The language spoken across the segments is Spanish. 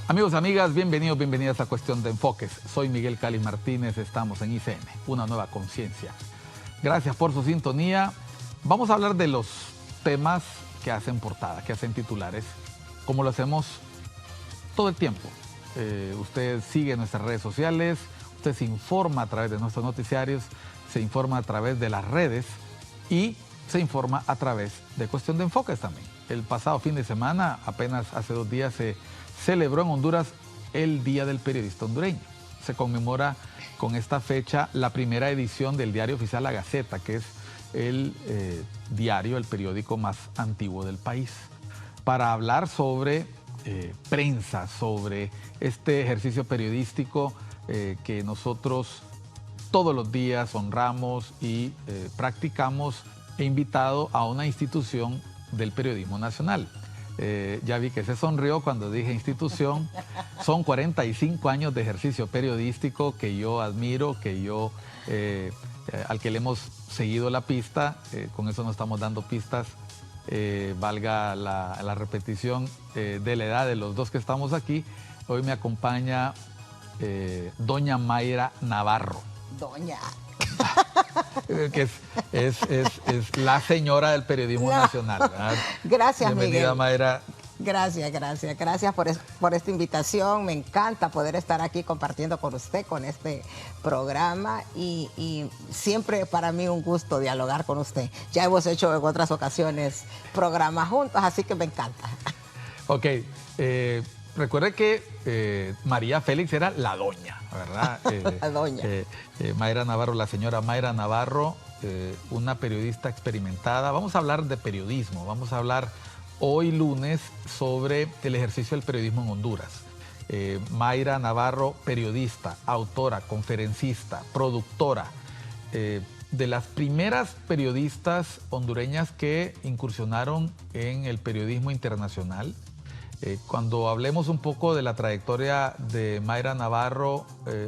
Amigos, amigas, bienvenidos, bienvenidas a Cuestión de Enfoques. Soy Miguel Cali Martínez, estamos en ICN, una nueva conciencia. Gracias por su sintonía. Vamos a hablar de los temas que hacen portada, que hacen titulares, como lo hacemos todo el tiempo. Usted sigue nuestras redes sociales, usted se informa a través de nuestros noticiarios, se informa a través de las redes y se informa a través de Cuestión de Enfoques también. El pasado fin de semana, apenas hace 2 días, se celebró en Honduras el Día del Periodista Hondureño. Se conmemora con esta fecha la primera edición del diario oficial La Gaceta, que es el diario, el periódico más antiguo del país, para hablar sobre prensa, sobre este ejercicio periodístico que nosotros todos los días honramos y practicamos. He invitado a una institución del periodismo nacional. Ya vi que se sonrió cuando dije institución. Son 45 años de ejercicio periodístico que yo admiro, al que le hemos seguido la pista. Con eso no estamos dando pistas, valga la repetición de la edad de los dos que estamos aquí. Hoy me acompaña doña Mayra Navarro. Doña. Que es la señora del periodismo nacional, ¿verdad? Gracias, bienvenida, Miguel. Mayra. Gracias por esta invitación. Me encanta poder estar aquí compartiendo con usted, con este programa y siempre para mí un gusto dialogar con usted. Ya hemos hecho en otras ocasiones programas juntos, así que me encanta. Ok, recuerde que María Félix era la doña, ¿verdad? La doña. Mayra Navarro, la señora Mayra Navarro, una periodista experimentada. Vamos a hablar de periodismo, vamos a hablar hoy lunes sobre el ejercicio del periodismo en Honduras. Mayra Navarro, periodista, autora, conferencista, productora, de las primeras periodistas hondureñas que incursionaron en el periodismo internacional. Cuando hablemos un poco de la trayectoria de Mayra Navarro,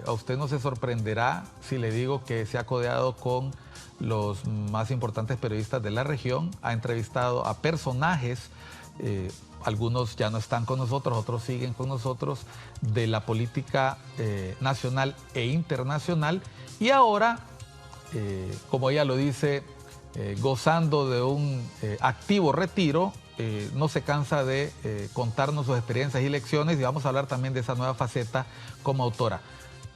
a usted no se sorprenderá si le digo que se ha codeado con los más importantes periodistas de la región, ha entrevistado a personajes, algunos ya no están con nosotros, otros siguen con nosotros, de la política nacional e internacional, y ahora, como ella lo dice, gozando de un activo retiro, no se cansa de contarnos sus experiencias y lecciones, y vamos a hablar también de esa nueva faceta como autora.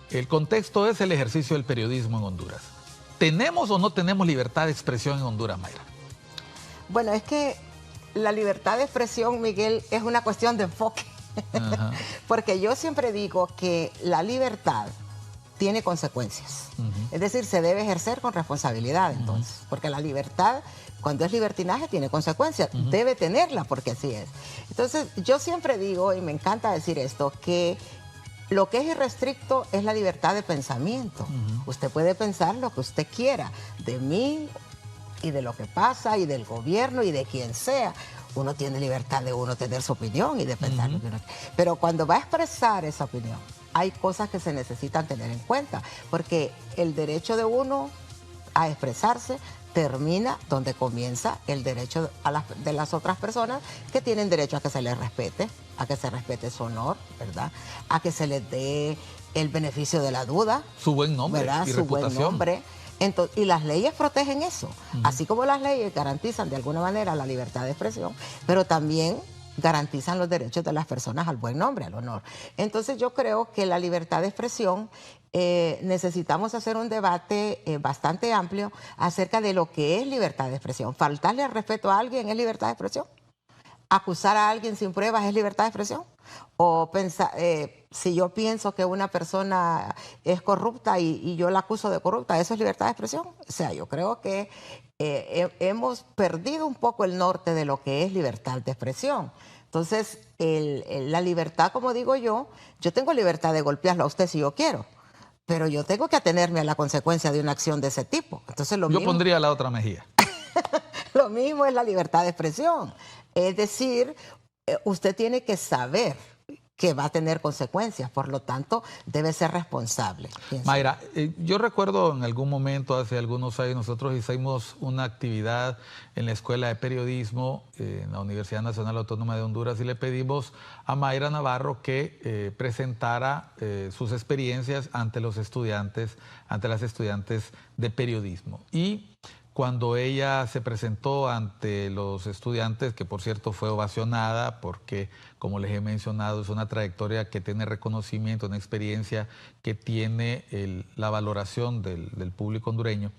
El contexto es el ejercicio del periodismo en Honduras. ¿Tenemos o no tenemos libertad de expresión en Honduras, Mayra? Bueno, es que la libertad de expresión, Miguel, es una cuestión de enfoque. Porque yo siempre digo que la libertad tiene consecuencias. Es decir, se debe ejercer con responsabilidad, entonces. Porque la libertad, cuando es libertinaje, tiene consecuencias. Debe tenerla, porque así es. Entonces, yo siempre digo, y me encanta decir esto, que lo que es irrestricto es la libertad de pensamiento. Usted puede pensar lo que usted quiera, de mí y de lo que pasa, y del gobierno, y de quien sea. Uno tiene libertad de uno tener su opinión y de pensar lo que uno quiere. Pero cuando va a expresar esa opinión, hay cosas que se necesitan tener en cuenta, porque el derecho de uno a expresarse termina donde comienza el derecho de las otras personas, que tienen derecho a que se les respete, a que se respete su honor, ¿verdad? A que se les dé el beneficio de la duda. Su buen nombre, ¿verdad? y su reputación. Buen nombre. Entonces, y las leyes protegen eso, así como las leyes garantizan de alguna manera la libertad de expresión, pero también garantizan los derechos de las personas al buen nombre, al honor. Entonces yo creo que la libertad de expresión, necesitamos hacer un debate bastante amplio acerca de lo que es libertad de expresión. ¿Faltarle al respeto a alguien es libertad de expresión? ¿Acusar a alguien sin pruebas es libertad de expresión? ¿O pensar, si yo pienso que una persona es corrupta y yo la acuso de corrupta, eso es libertad de expresión? O sea, yo creo que hemos perdido un poco el norte de lo que es libertad de expresión. Entonces, la libertad, como digo yo tengo libertad de golpearlo a usted si yo quiero, pero yo tengo que atenerme a la consecuencia de una acción de ese tipo. Entonces, Yo pondría la otra mejilla. Lo mismo es la libertad de expresión. Es decir, usted tiene que saber que va a tener consecuencias, por lo tanto debe ser responsable. Mayra, yo recuerdo en algún momento, hace algunos años, nosotros hicimos una actividad en la Escuela de Periodismo en la Universidad Nacional Autónoma de Honduras y le pedimos a Mayra Navarro que presentara sus experiencias ante los estudiantes, ante las estudiantes de periodismo. Y cuando ella se presentó ante los estudiantes, que por cierto fue ovacionada porque, como les he mencionado, es una trayectoria que tiene reconocimiento, una experiencia que tiene la valoración del público hondureño,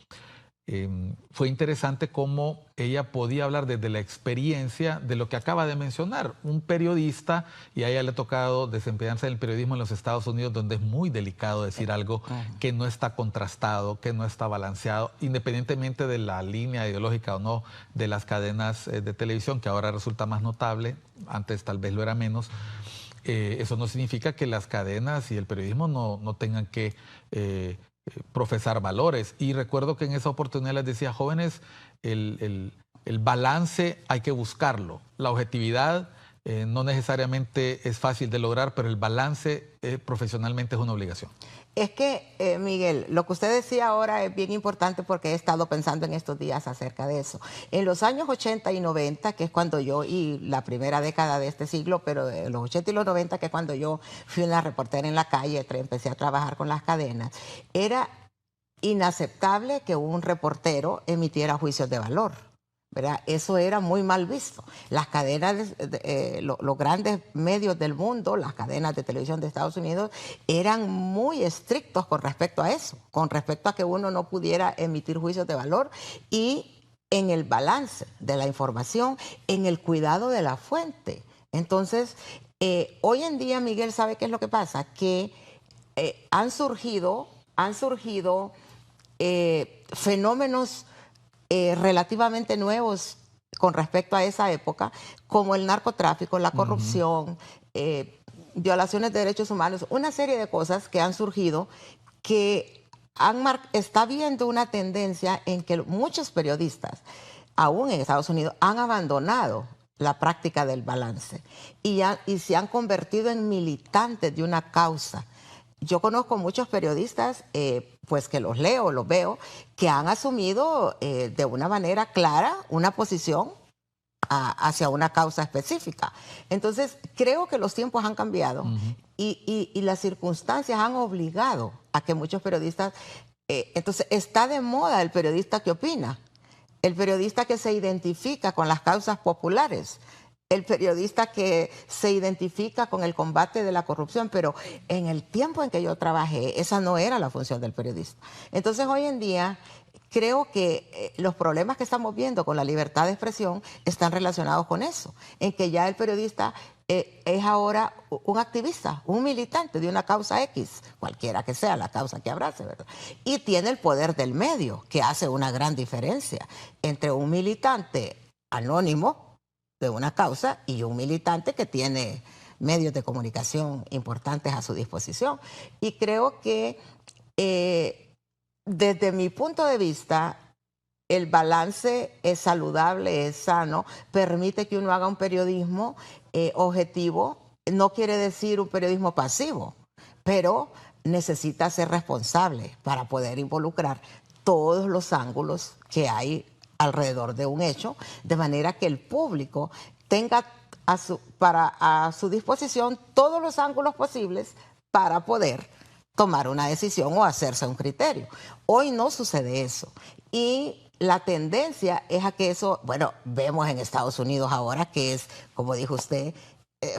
fue interesante cómo ella podía hablar desde la experiencia de lo que acaba de mencionar, un periodista, y a ella le ha tocado desempeñarse en el periodismo en los Estados Unidos, donde es muy delicado decir algo que no está contrastado, que no está balanceado, independientemente de la línea ideológica o no de las cadenas de televisión, que ahora resulta más notable, antes tal vez lo era menos. Eso no significa que las cadenas y el periodismo no tengan que profesar valores. Y recuerdo que en esa oportunidad les decía, jóvenes, el balance hay que buscarlo. La objetividad no necesariamente es fácil de lograr, pero el balance profesionalmente es una obligación. Es que, Miguel, lo que usted decía ahora es bien importante porque he estado pensando en estos días acerca de eso. En los años 80 y 90, que es cuando yo, y la primera década de este siglo, pero en los 80 y los 90, que es cuando yo fui una reportera en la calle, empecé a trabajar con las cadenas, era inaceptable que un reportero emitiera juicios de valor, ¿verdad? Eso era muy mal visto. Las cadenas, los grandes medios del mundo, las cadenas de televisión de Estados Unidos, eran muy estrictos con respecto a eso, con respecto a que uno no pudiera emitir juicios de valor y en el balance de la información, en el cuidado de la fuente. Entonces, hoy en día, Miguel, ¿sabe qué es lo que pasa? Que han surgido fenómenos relativamente nuevos con respecto a esa época, como el narcotráfico, la corrupción, violaciones de derechos humanos, una serie de cosas que han surgido que está habiendo una tendencia en que muchos periodistas, aún en Estados Unidos, han abandonado la práctica del balance y se han convertido en militantes de una causa. Yo conozco muchos periodistas, pues que los leo, los veo, que han asumido de una manera clara una posición hacia una causa específica. Entonces, creo que los tiempos han cambiado y las circunstancias han obligado a que muchos periodistas... entonces, está de moda el periodista que opina, el periodista que se identifica con las causas populares, el periodista que se identifica con el combate de la corrupción, pero en el tiempo en que yo trabajé, esa no era la función del periodista. Entonces, hoy en día, creo que los problemas que estamos viendo con la libertad de expresión están relacionados con eso, en que ya el periodista es ahora un activista, un militante de una causa X, cualquiera que sea la causa que abrace, ¿verdad? Y tiene el poder del medio, que hace una gran diferencia entre un militante anónimo de una causa y un militante que tiene medios de comunicación importantes a su disposición. Y creo que desde mi punto de vista, el balance es saludable, es sano, permite que uno haga un periodismo objetivo. No quiere decir un periodismo pasivo, pero necesita ser responsable para poder involucrar todos los ángulos que hay alrededor de un hecho, de manera que el público tenga a su disposición todos los ángulos posibles para poder tomar una decisión o hacerse un criterio. Hoy no sucede eso. Y la tendencia es a que eso, bueno, vemos en Estados Unidos ahora que es, como dijo usted,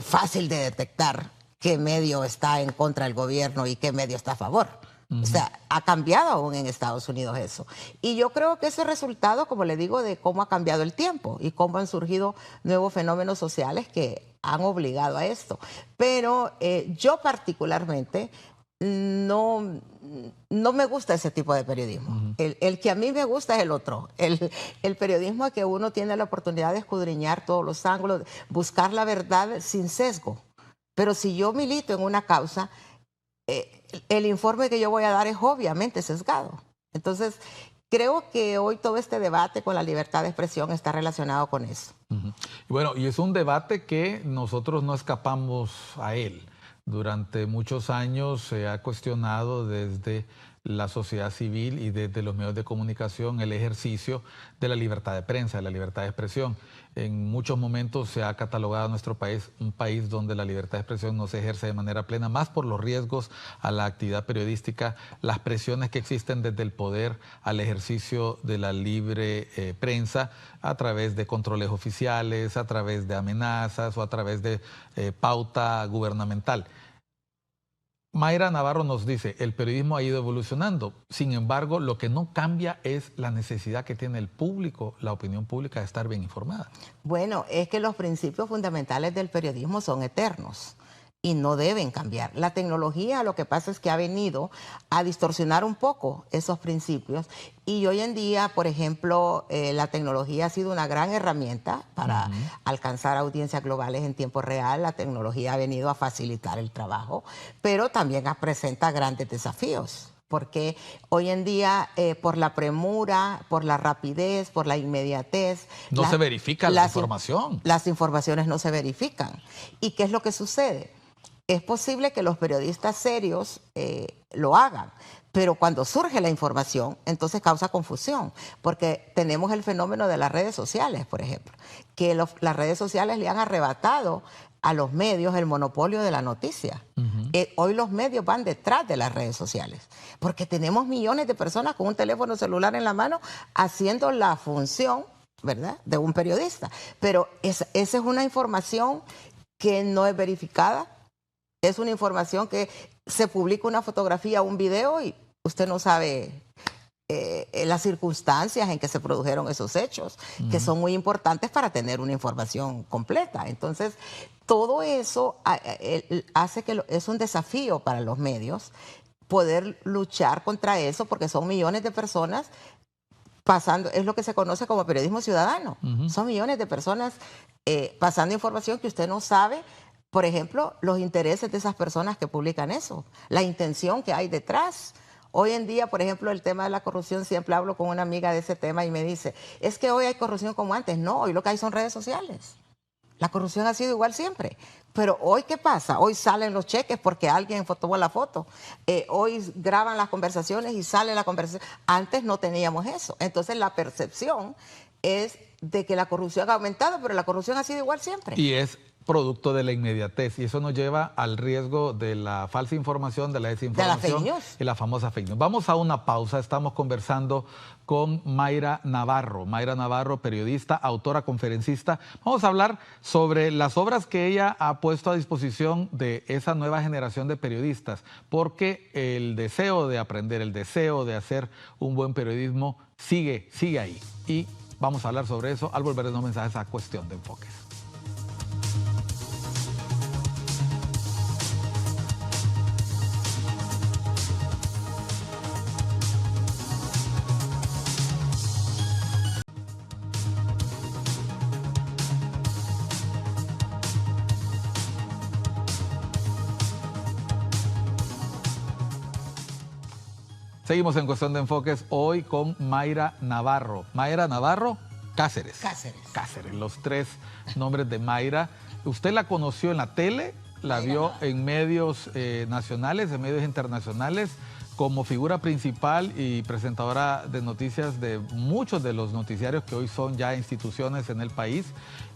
fácil de detectar qué medio está en contra del gobierno y qué medio está a favor. O sea, ha cambiado aún en Estados Unidos eso. Y yo creo que ese resultado, como le digo, de cómo ha cambiado el tiempo y cómo han surgido nuevos fenómenos sociales que han obligado a esto. Pero yo particularmente no me gusta ese tipo de periodismo. El que a mí me gusta es el otro. El periodismo que uno tiene la oportunidad de escudriñar todos los ángulos, buscar la verdad sin sesgo. Pero si yo milito en una causa, el informe que yo voy a dar es obviamente sesgado. Entonces, creo que hoy todo este debate con la libertad de expresión está relacionado con eso. Y bueno, y es un debate que nosotros no escapamos a él. Durante muchos años se ha cuestionado desde la sociedad civil y desde los medios de comunicación el ejercicio de la libertad de prensa, de la libertad de expresión. En muchos momentos se ha catalogado a nuestro país un país donde la libertad de expresión no se ejerce de manera plena, más por los riesgos a la actividad periodística, las presiones que existen desde el poder al ejercicio de la libre prensa a través de controles oficiales, a través de amenazas o a través de pauta gubernamental. Mayra Navarro nos dice, el periodismo ha ido evolucionando, sin embargo, lo que no cambia es la necesidad que tiene el público, la opinión pública, de estar bien informada. Bueno, es que los principios fundamentales del periodismo son eternos y no deben cambiar. La tecnología lo que pasa es que ha venido a distorsionar un poco esos principios y hoy en día, por ejemplo, la tecnología ha sido una gran herramienta para alcanzar audiencias globales en tiempo real. La tecnología ha venido a facilitar el trabajo, pero también presenta grandes desafíos. Porque hoy en día, por la premura, por la rapidez, por la inmediatez... No se verifica la información. Las informaciones no se verifican. ¿Y qué es lo que sucede? Es posible que los periodistas serios lo hagan, pero cuando surge la información, entonces causa confusión, porque tenemos el fenómeno de las redes sociales, por ejemplo, que las redes sociales le han arrebatado a los medios el monopolio de la noticia. Hoy los medios van detrás de las redes sociales, porque tenemos millones de personas con un teléfono celular en la mano haciendo la función, ¿verdad?, de un periodista. Pero esa es una información que no es verificada. Es una información que se publica una fotografía o un video y usted no sabe las circunstancias en que se produjeron esos hechos, que son muy importantes para tener una información completa. Entonces, todo eso hace que es un desafío para los medios poder luchar contra eso, porque son millones de personas pasando, es lo que se conoce como periodismo ciudadano. Son millones de personas pasando información que usted no sabe. Por ejemplo, los intereses de esas personas que publican eso, la intención que hay detrás. Hoy en día, por ejemplo, el tema de la corrupción, siempre hablo con una amiga de ese tema y me dice, es que hoy hay corrupción como antes. No, hoy lo que hay son redes sociales. La corrupción ha sido igual siempre. Pero hoy, ¿qué pasa? Hoy salen los cheques porque alguien tomó la foto. Hoy graban las conversaciones y sale la conversación. Antes no teníamos eso. Entonces, la percepción es de que la corrupción ha aumentado, pero la corrupción ha sido igual siempre. Y es producto de la inmediatez, y eso nos lleva al riesgo de la falsa información, de la desinformación, de la fake news. Y la famosa fake news. Vamos a una pausa, estamos conversando con Mayra Navarro. Mayra Navarro, periodista, autora, conferencista. Vamos a hablar sobre las obras que ella ha puesto a disposición de esa nueva generación de periodistas, porque el deseo de aprender, el deseo de hacer un buen periodismo sigue ahí. Y vamos a hablar sobre eso al volver unos mensajes a Cuestión de Enfoques. Seguimos en Cuestión de Enfoques hoy con Mayra Navarro. Mayra Navarro Cáceres. Cáceres, los tres nombres de Mayra. Usted la conoció en la tele, la vio en medios nacionales, en medios internacionales, como figura principal y presentadora de noticias de muchos de los noticiarios que hoy son ya instituciones en el país.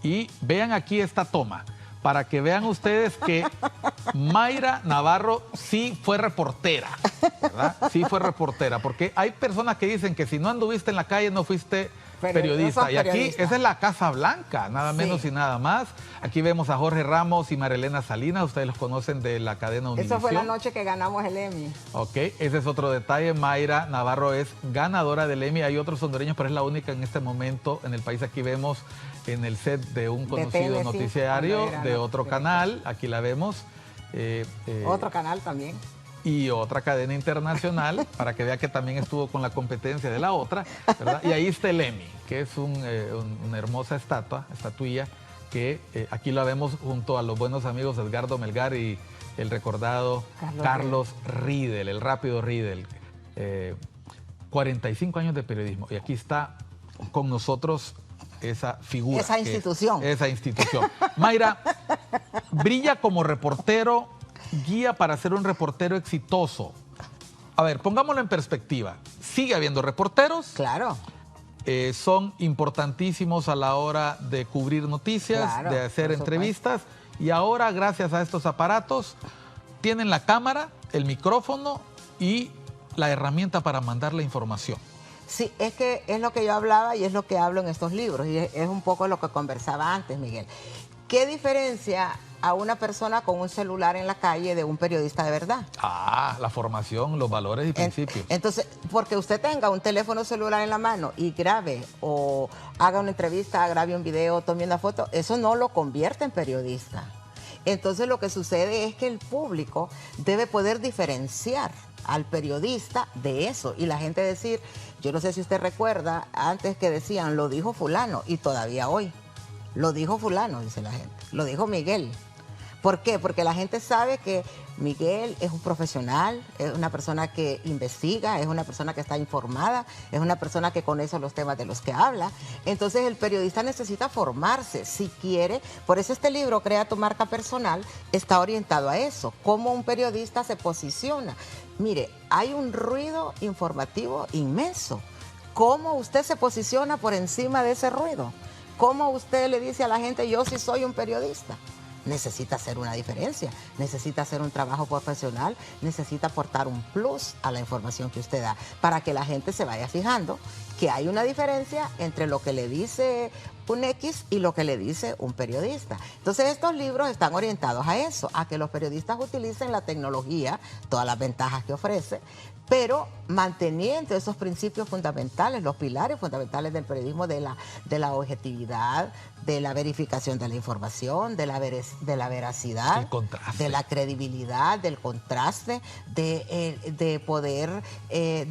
Y vean aquí esta toma, para que vean ustedes que Mayra Navarro sí fue reportera, ¿verdad? Sí fue reportera, porque hay personas que dicen que si no anduviste en la calle no fuiste periodista. Y aquí, esa es la Casa Blanca, nada menos y nada más. Aquí vemos a Jorge Ramos y Marilena Salinas, ustedes los conocen de la cadena Univisión. Eso fue la noche que ganamos el Emmy. Ok, ese es otro detalle. Mayra Navarro es ganadora del Emmy. Hay otros hondureños, pero es la única en este momento en el país. Aquí vemos en el set de un conocido noticiario de otro canal. Aquí la vemos. Otro canal también. Y otra cadena internacional, para que vea que también estuvo con la competencia de la otra, ¿verdad? Y ahí está el Emmy, que es una hermosa estatuilla, que aquí la vemos junto a los buenos amigos Edgardo Melgar y el recordado Carlos Riedel, el rápido Riedel. 45 años de periodismo. Y aquí está con nosotros esa figura. Esa institución. Esa institución. Mayra, brilla como reportero, guía para ser un reportero exitoso. A ver, pongámoslo en perspectiva. Sigue habiendo reporteros. Claro. Son importantísimos a la hora de cubrir noticias, Claro, de hacer por entrevistas. Y ahora, gracias a estos aparatos, tienen la cámara, el micrófono y la herramienta para mandar la información. Sí, es que es lo que yo hablaba y es lo que hablo en estos libros. Y es un poco lo que conversaba antes, Miguel. ¿Qué diferencia a una persona con un celular en la calle de un periodista de verdad? Ah, la formación, los valores y principios. Entonces, porque usted tenga un teléfono celular en la mano y grabe o haga una entrevista, grabe un video, tome una foto, eso no lo convierte en periodista. Entonces lo que sucede es que el público debe poder diferenciar al periodista de eso y la gente decir, yo no sé si usted recuerda, antes que decían, lo dijo fulano, y todavía hoy, lo dijo fulano, dice la gente, lo dijo Miguel. ¿Por qué? Porque la gente sabe que Miguel es un profesional, es una persona que investiga, es una persona que está informada, es una persona que conoce los temas de los que habla. Entonces el periodista necesita formarse si quiere. Por eso este libro, Crea tu marca personal, está orientado a eso. Cómo un periodista se posiciona. Mire, hay un ruido informativo inmenso. ¿Cómo usted se posiciona por encima de ese ruido? ¿Cómo usted le dice a la gente, yo sí soy un periodista? Necesita hacer una diferencia, necesita hacer un trabajo profesional, necesita aportar un plus a la información que usted da para que la gente se vaya fijando que hay una diferencia entre lo que le dice un X y lo que le dice un periodista. Entonces estos libros están orientados a eso, a que los periodistas utilicen la tecnología, todas las ventajas que ofrece, pero manteniendo esos principios fundamentales, los pilares fundamentales del periodismo, de la objetividad, de la verificación de la información, de la veracidad, de la credibilidad, del contraste, de poder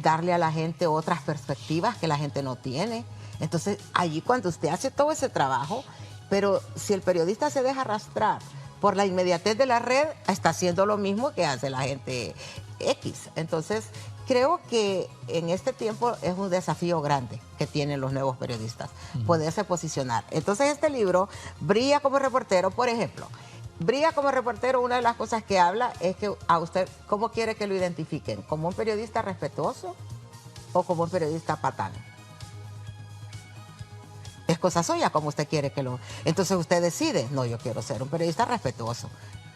darle a la gente otras perspectivas que la gente no tiene. Entonces, allí cuando usted hace todo ese trabajo, pero si el periodista se deja arrastrar por la inmediatez de la red, está haciendo lo mismo que hace la gente X. Entonces, creo que en este tiempo es un desafío grande que tienen los nuevos periodistas, poderse posicionar. Entonces, este libro, Brilla como reportero, por ejemplo, Brilla como reportero, una de las cosas que habla es que a usted, ¿cómo quiere que lo identifiquen? ¿Como un periodista respetuoso o como un periodista patán? Es cosa suya como usted quiere que lo... Entonces usted decide, no, yo quiero ser un periodista respetuoso.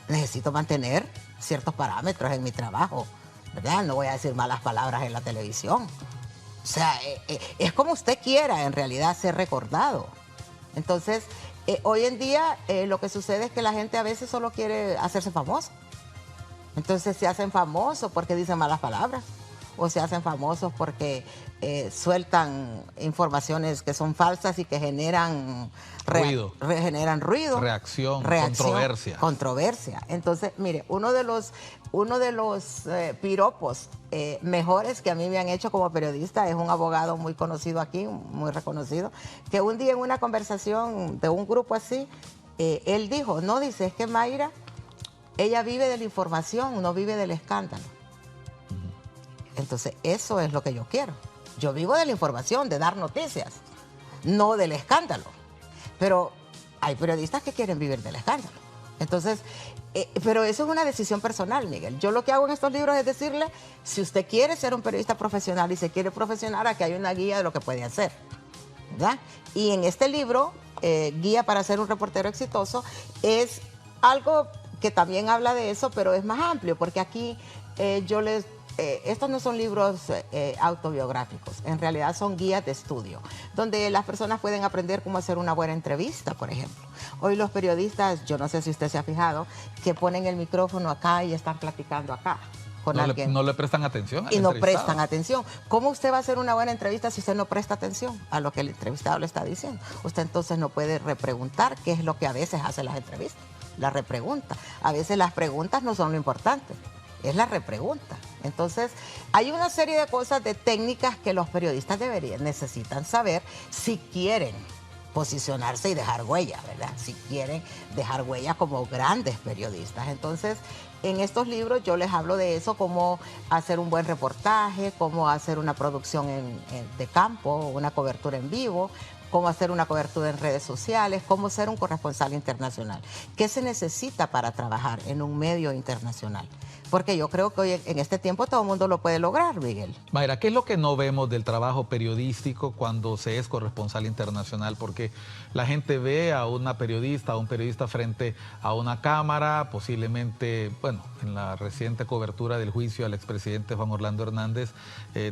Necesito mantener ciertos parámetros en mi trabajo, ¿verdad? No voy a decir malas palabras en la televisión. O sea, es como usted quiera en realidad ser recordado. Entonces, hoy en día lo que sucede es que la gente a veces solo quiere hacerse famoso. Entonces se hacen famosos porque dicen malas palabras o se hacen famosos porque sueltan informaciones que son falsas y que generan ruido, reacción, controversia. Entonces, mire, uno de los piropos mejores que a mí me han hecho como periodista es un abogado muy conocido aquí, muy reconocido, que un día en una conversación de un grupo así, él dijo, no, dice, es que Mayra, ella vive de la información, no vive del escándalo. Entonces, eso es lo que yo quiero. Yo vivo de la información, de dar noticias, no del escándalo. Pero hay periodistas que quieren vivir del escándalo. Entonces, pero eso es una decisión personal, Miguel. Yo lo que hago en estos libros es decirle, si usted quiere ser un periodista profesional y se quiere profesionar, aquí hay una guía de lo que puede hacer, ¿verdad? Y en este libro, Guía para ser un reportero exitoso, es algo que también habla de eso, pero es más amplio, porque aquí estos no son libros autobiográficos, en realidad son guías de estudio, donde las personas pueden aprender cómo hacer una buena entrevista, por ejemplo. Hoy los periodistas, yo no sé si usted se ha fijado, que ponen el micrófono acá y están platicando acá con alguien. No le prestan atención al y no prestan atención. ¿Cómo usted va a hacer una buena entrevista si usted no presta atención a lo que el entrevistado le está diciendo? Usted entonces no puede repreguntar, que es lo que a veces hacen las entrevistas, la repregunta. A veces las preguntas no son lo importante, es la repregunta. Entonces, hay una serie de cosas, de técnicas que los periodistas necesitan saber si quieren posicionarse y dejar huella, ¿verdad? Si quieren dejar huella como grandes periodistas. Entonces, en estos libros yo les hablo de eso, cómo hacer un buen reportaje, cómo hacer una producción de campo, una cobertura en vivo, cómo hacer una cobertura en redes sociales, cómo ser un corresponsal internacional. ¿Qué se necesita para trabajar en un medio internacional? Porque yo creo que hoy en este tiempo todo el mundo lo puede lograr, Miguel. Mayra, ¿qué es lo que no vemos del trabajo periodístico cuando se es corresponsal internacional? Porque la gente ve a una periodista, a un periodista frente a una cámara, posiblemente, bueno, en la reciente cobertura del juicio al expresidente Juan Orlando Hernández,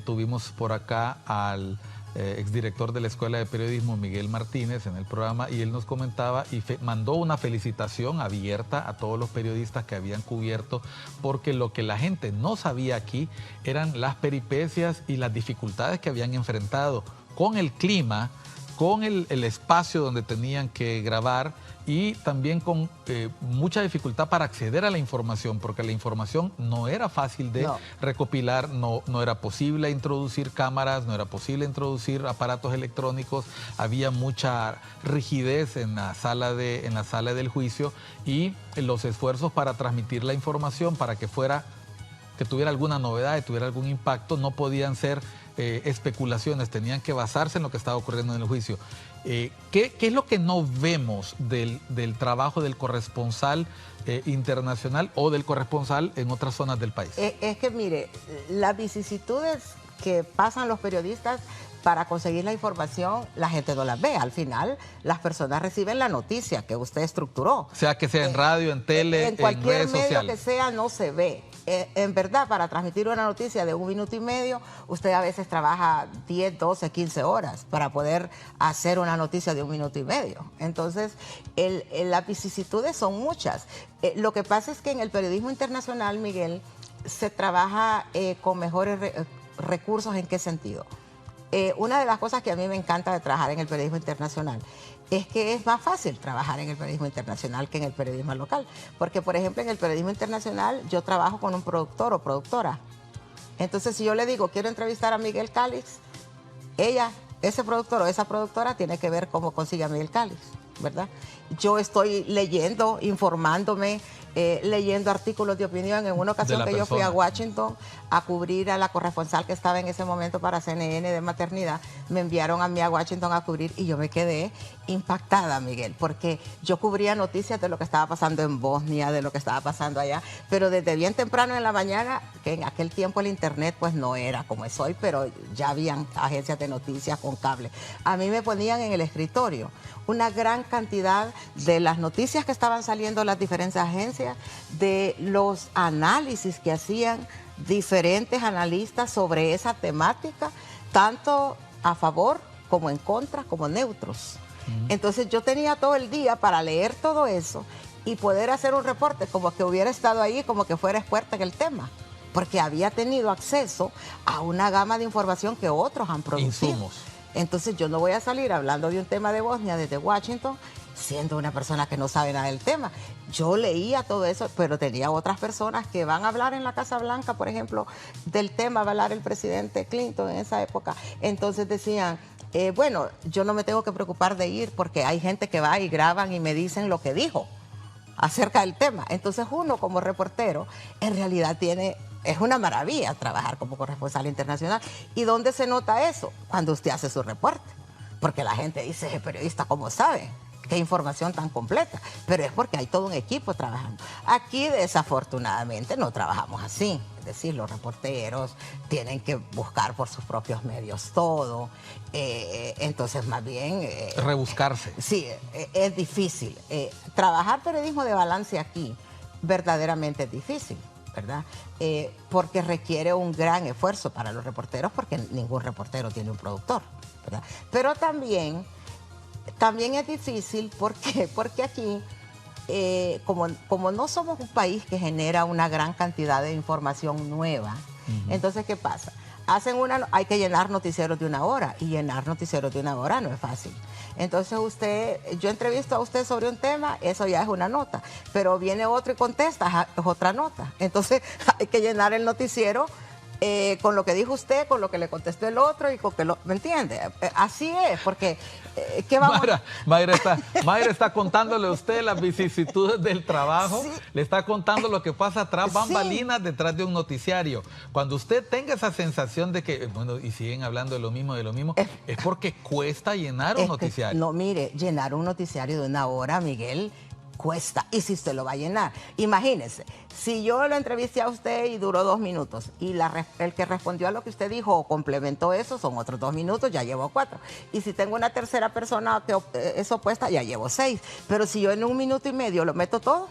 tuvimos por acá al exdirector de la Escuela de Periodismo, Miguel Martínez, en el programa, y él nos comentaba y mandó una felicitación abierta a todos los periodistas que habían cubierto, porque lo que la gente no sabía aquí eran las peripecias y las dificultades que habían enfrentado con el clima, con el espacio donde tenían que grabar, y también con mucha dificultad para acceder a la información, porque la información no era fácil de recopilar, no era posible introducir cámaras, no era posible introducir aparatos electrónicos, había mucha rigidez en la sala del juicio, y los esfuerzos para transmitir la información, para que tuviera alguna novedad, que tuviera algún impacto, no podían ser especulaciones, tenían que basarse en lo que estaba ocurriendo en el juicio. ¿Qué es lo que no vemos del trabajo del corresponsal internacional o del corresponsal en otras zonas del país? Es que mire, las vicisitudes que pasan los periodistas para conseguir la información, la gente no las ve. Al final, las personas reciben la noticia que usted estructuró. O sea, que sea en radio, en tele, en redes sociales. En cualquier medio que sea, no se ve. En verdad, para transmitir una noticia de 1 minuto y medio, usted a veces trabaja 10, 12, 15 horas para poder hacer una noticia de 1 minuto y medio. Entonces, las vicisitudes son muchas. Lo que pasa es que en el periodismo internacional, Miguel, se trabaja con mejores recursos. ¿En qué sentido? Una de las cosas que a mí me encanta de trabajar en el periodismo internacional es que es más fácil trabajar en el periodismo internacional que en el periodismo local. Porque, por ejemplo, en el periodismo internacional yo trabajo con un productor o productora. Entonces, si yo le digo, quiero entrevistar a Miguel Calix, ese productor o esa productora tiene que ver cómo consigue a Miguel Calix, ¿verdad? Yo estoy leyendo, informándome, leyendo artículos de opinión. En una ocasión que yo fui a Washington a cubrir a la corresponsal que estaba en ese momento para CNN de maternidad, me enviaron a mí a Washington a cubrir y yo me quedé impactada, Miguel, porque yo cubría noticias de lo que estaba pasando en Bosnia, de lo que estaba pasando allá, pero desde bien temprano en la mañana, que en aquel tiempo el internet pues no era como es hoy, pero ya habían agencias de noticias con cable. A mí me ponían en el escritorio una gran cantidad de las noticias que estaban saliendo en las diferentes agencias, de los análisis que hacían diferentes analistas sobre esa temática, tanto a favor como en contra, como neutros. Entonces yo tenía todo el día para leer todo eso y poder hacer un reporte como que hubiera estado ahí, como que fuera experta en el tema, porque había tenido acceso a una gama de información que otros han producido. Insumos. Entonces yo no voy a salir hablando de un tema de Bosnia desde Washington siendo una persona que no sabe nada del tema. Yo leía todo eso, pero tenía otras personas que van a hablar en la Casa Blanca, por ejemplo, del tema, va a hablar el presidente Clinton en esa época. Entonces decían, bueno, yo no me tengo que preocupar de ir porque hay gente que va y graban y me dicen lo que dijo acerca del tema. Entonces uno como reportero en realidad es una maravilla trabajar como corresponsal internacional. ¿Y dónde se nota eso? Cuando usted hace su reporte. Porque la gente dice, periodista, ¿cómo sabe? Qué información tan completa. Pero es porque hay todo un equipo trabajando. Aquí, desafortunadamente, no trabajamos así. Es decir, los reporteros tienen que buscar por sus propios medios todo. Entonces, más bien... rebuscarse. Sí, es difícil. Trabajar periodismo de balance aquí verdaderamente es difícil, ¿verdad? Porque requiere un gran esfuerzo para los reporteros, porque ningún reportero tiene un productor, ¿verdad? Pero también es difícil porque aquí, como no somos un país que genera una gran cantidad de información nueva, entonces, ¿qué pasa? Hay que llenar noticieros de 1 hora, y llenar noticieros de 1 hora no es fácil. Entonces yo entrevisto a usted sobre un tema, eso ya es una nota, pero viene otro y contesta, es otra nota. Entonces hay que llenar el noticiero con lo que dijo usted, con lo que le contestó el otro y con que lo... ¿Me entiende? Así es, porque... ¿qué vamos? Mayra está contándole a usted las vicisitudes del trabajo, sí. Le está contando lo que pasa tras bambalinas detrás de un noticiario. Cuando usted tenga esa sensación de que, bueno, y siguen hablando de lo mismo, es porque cuesta llenar un noticiario. No, mire, llenar un noticiario de 1 hora, Miguel, cuesta. Y si usted lo va a llenar, imagínese, si yo lo entrevisté a usted y duró 2 minutos y el que respondió a lo que usted dijo o complementó eso son otros 2 minutos, ya llevo 4. Y si tengo una tercera persona que es opuesta, ya llevo 6. Pero si yo en 1 minuto y medio lo meto todo,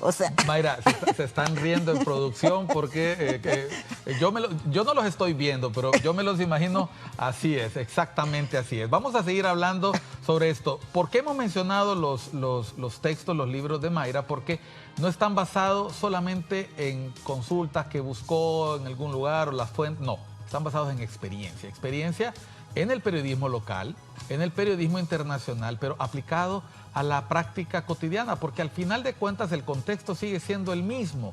o sea... Mayra, se están riendo en producción porque yo no los estoy viendo, pero yo me los imagino así es, exactamente así es. Vamos a seguir hablando sobre esto. ¿Por qué hemos mencionado los textos, los libros de Mayra? Porque no están basados solamente en consultas que buscó en algún lugar o las fuentes, no, están basados en experiencia. Experiencia en el periodismo local, en el periodismo internacional, pero aplicado a la práctica cotidiana, porque al final de cuentas el contexto sigue siendo el mismo,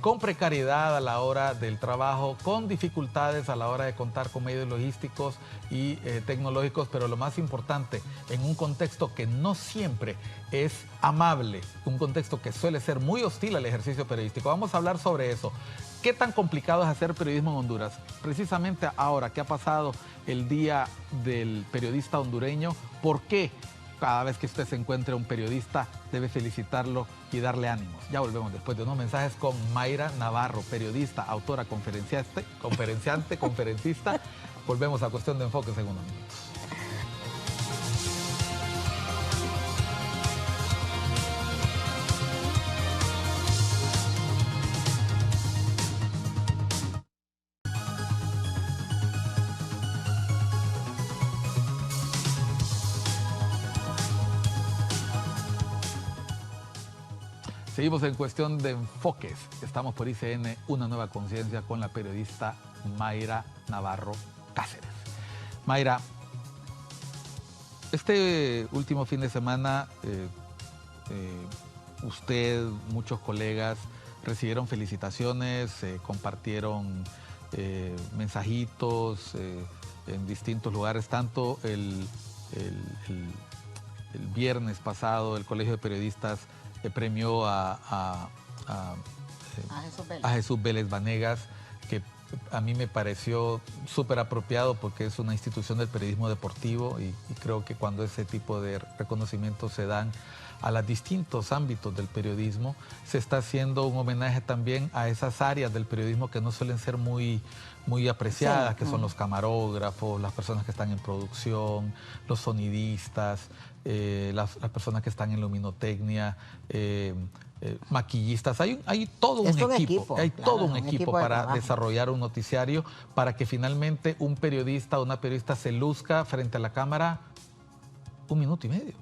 con precariedad a la hora del trabajo, con dificultades a la hora de contar con medios logísticos y tecnológicos, pero lo más importante, en un contexto que no siempre es amable, un contexto que suele ser muy hostil al ejercicio periodístico. Vamos a hablar sobre eso. ¿Qué tan complicado es hacer periodismo en Honduras? Precisamente ahora que ha pasado el Día del Periodista Hondureño, ¿por qué cada vez que usted se encuentre un periodista debe felicitarlo y darle ánimos? Ya volvemos después de unos mensajes con Mayra Navarro, periodista, autora, conferenciante, conferencista. Volvemos a Cuestión de Enfoque en unos minutos. Seguimos en Cuestión de Enfoques. Estamos por ICN, Una Nueva Conciencia, con la periodista Mayra Navarro Cáceres. Mayra, este último fin de semana, usted, muchos colegas, recibieron felicitaciones, compartieron mensajitos en distintos lugares, tanto el viernes pasado el Colegio de Periodistas premió a Jesús Vélez Vanegas, que a mí me pareció súper apropiado porque es una institución del periodismo deportivo y creo que cuando ese tipo de reconocimientos se dan a los distintos ámbitos del periodismo, se está haciendo un homenaje también a esas áreas del periodismo que no suelen ser muy apreciadas, sí, que son los camarógrafos, las personas que están en producción, los sonidistas, las personas que están en luminotecnia, maquillistas. Hay todo un equipo, hay todo un equipo para desarrollar un noticiario, para que finalmente un periodista o una periodista se luzca frente a la cámara 1 minuto y medio.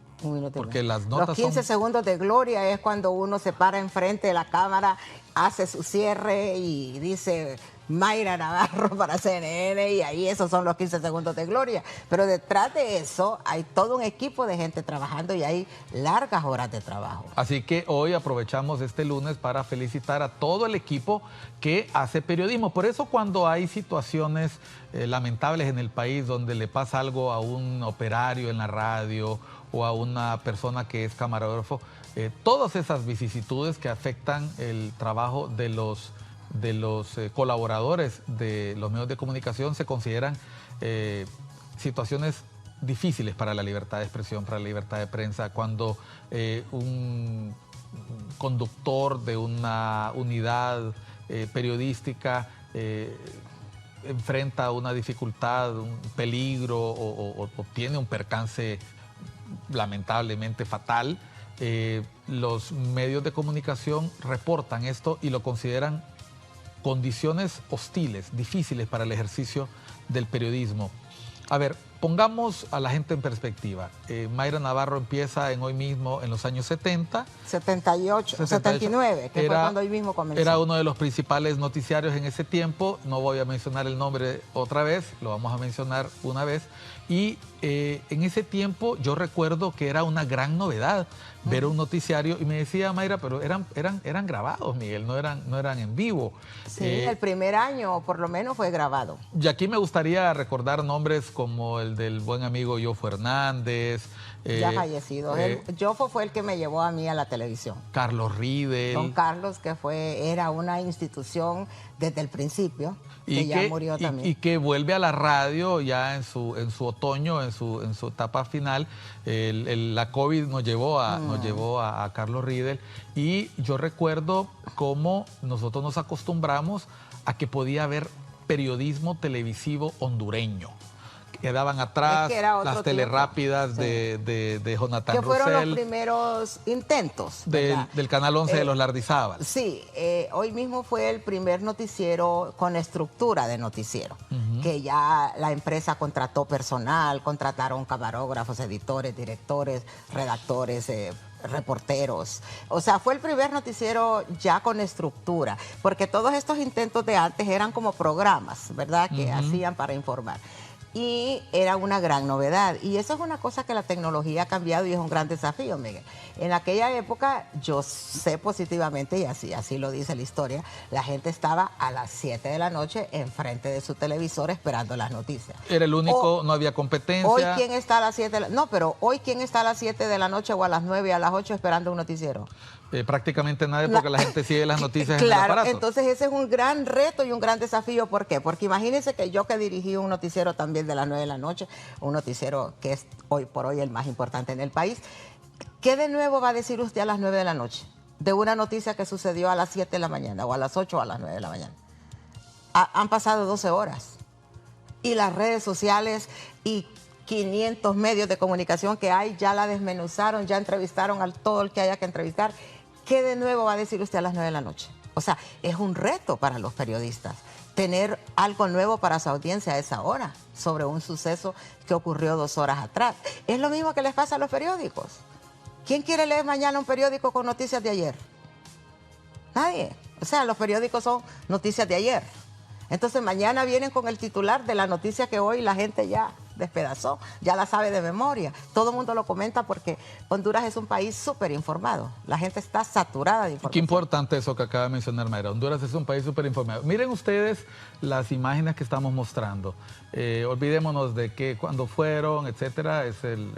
Porque las notas los 15 segundos de gloria es cuando uno se para enfrente de la cámara, hace su cierre y dice Mayra Navarro para CNN, y ahí esos son los 15 segundos de gloria. Pero detrás de eso hay todo un equipo de gente trabajando y hay largas horas de trabajo. Así que hoy aprovechamos este lunes para felicitar a todo el equipo que hace periodismo. Por eso cuando hay situaciones lamentables en el país donde le pasa algo a un operario en la radio o a una persona que es camarógrafo, todas esas vicisitudes que afectan el trabajo de los colaboradores de los medios de comunicación se consideran situaciones difíciles para la libertad de expresión, para la libertad de prensa, cuando un conductor de una unidad periodística enfrenta una dificultad, un peligro o tiene un percance lamentablemente fatal, los medios de comunicación reportan esto y lo consideran condiciones hostiles, difíciles para el ejercicio del periodismo. A ver, pongamos a la gente en perspectiva. Mayra Navarro empieza en Hoy Mismo en los años 70. 78, 79, que fue cuando Hoy Mismo comenzó. Era uno de los principales noticiarios en ese tiempo. No voy a mencionar el nombre otra vez, lo vamos a mencionar una vez. Y en ese tiempo yo recuerdo que era una gran novedad ver un noticiario, y me decía Mayra, pero eran grabados, Miguel, no eran en vivo. Sí, el primer año por lo menos fue grabado. Y aquí me gustaría recordar nombres como el del buen amigo Yofo Hernández. Ya fallecido. Yofo fue el que me llevó a mí a la televisión. Carlos Riedel. Don Carlos, que era una institución desde el principio, que ya murió también. Y que vuelve a la radio ya en su otoño, en su etapa final. La COVID nos llevó a Carlos Riedel, y yo recuerdo cómo nosotros nos acostumbramos a que podía haber periodismo televisivo hondureño. Quedaban atrás las telerápidas de Jonathan Roussel. Que fueron los primeros intentos. Del Canal 11 de los Lardizábal. Sí, Hoy Mismo fue el primer noticiero con estructura de noticiero, que ya la empresa contrató personal, contrataron camarógrafos, editores, directores, redactores, reporteros. O sea, fue el primer noticiero ya con estructura, porque todos estos intentos de antes eran como programas, ¿verdad?, que hacían para informar. Y era una gran novedad. Y eso es una cosa que la tecnología ha cambiado y es un gran desafío, Miguel. En aquella época, yo sé positivamente, y así lo dice la historia, la gente estaba a las 7 de la noche enfrente de su televisor esperando las noticias. Era el único, no había competencia. Hoy, ¿quién está a las 7? No, pero hoy, ¿quién está a las 7 de la noche o a las 9, a las 8 esperando un noticiero? Prácticamente nadie, porque la gente sigue las noticias en el aparato. Entonces ese es un gran reto y un gran desafío. ¿Por qué? Porque imagínense que yo, que dirigí un noticiero también de las 9 de la noche, un noticiero que es hoy por hoy el más importante en el país, ¿qué de nuevo va a decir usted a las 9 de la noche de una noticia que sucedió a las 7 de la mañana o a las 8 o a las 9 de la mañana? Han pasado 12 horas y las redes sociales y 500 medios de comunicación que hay ya la desmenuzaron, ya entrevistaron a todo el que haya que entrevistar. ¿Qué de nuevo va a decir usted a las 9 de la noche? O sea, es un reto para los periodistas tener algo nuevo para su audiencia a esa hora sobre un suceso que ocurrió 2 horas atrás. Es lo mismo que les pasa a los periódicos. ¿Quién quiere leer mañana un periódico con noticias de ayer? Nadie. O sea, los periódicos son noticias de ayer. Entonces mañana vienen con el titular de la noticia que hoy la gente ya despedazó, ya la sabe de memoria. Todo el mundo lo comenta porque Honduras es un país súper informado. La gente está saturada de información. Qué importante eso que acaba de mencionar Mayra. Honduras es un país súper informado. Miren ustedes las imágenes que estamos mostrando. Olvidémonos de que cuando fueron, etcétera, es el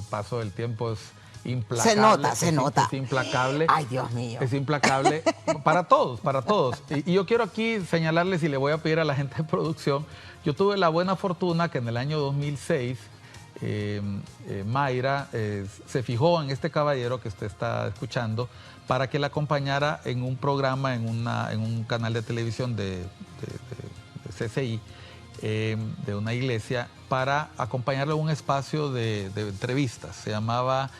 paso del tiempo es implacable. Se nota. Es implacable. Ay, Dios mío. Es implacable para todos, para todos. Y yo quiero aquí señalarles, y le voy a pedir a la gente de producción, yo tuve la buena fortuna que en el año 2006 Mayra se fijó en este caballero que usted está escuchando para que la acompañara en un programa, en un canal de televisión de CCI, de una iglesia, para acompañarle a un espacio de entrevistas. Se llamaba...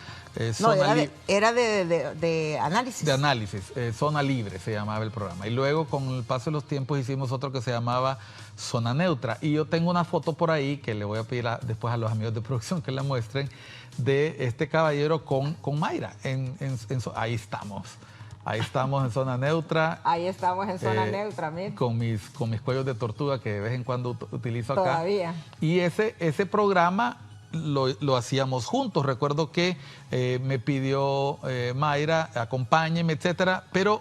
era de análisis. De análisis, Zona Libre se llamaba el programa. Y luego, con el paso de los tiempos, hicimos otro que se llamaba Zona Neutra. Y yo tengo una foto por ahí que le voy a pedir después a los amigos de producción que la muestren, de este caballero con Mayra. Ahí estamos. Ahí estamos en Zona Neutra. Ahí estamos en Zona Neutra, mira. Con mis cuellos de tortuga que de vez en cuando utilizo acá. Todavía. Y ese programa lo hacíamos juntos. Recuerdo que me pidió Mayra, acompáñeme, etcétera, pero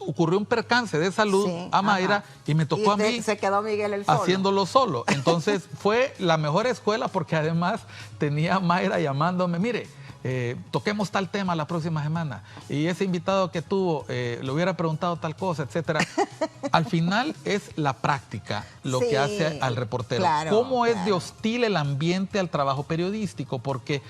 ocurrió un percance de salud a Mayra y me tocó a mí. Se quedó Miguel el solo. Haciéndolo solo. Entonces fue la mejor escuela, porque además tenía a Mayra llamándome, mire, toquemos tal tema la próxima semana, y ese invitado que tuvo le hubiera preguntado tal cosa, etcétera. Al final es la práctica lo que hace al reportero. ¿Cómo es de hostil el ambiente al trabajo periodístico? Porque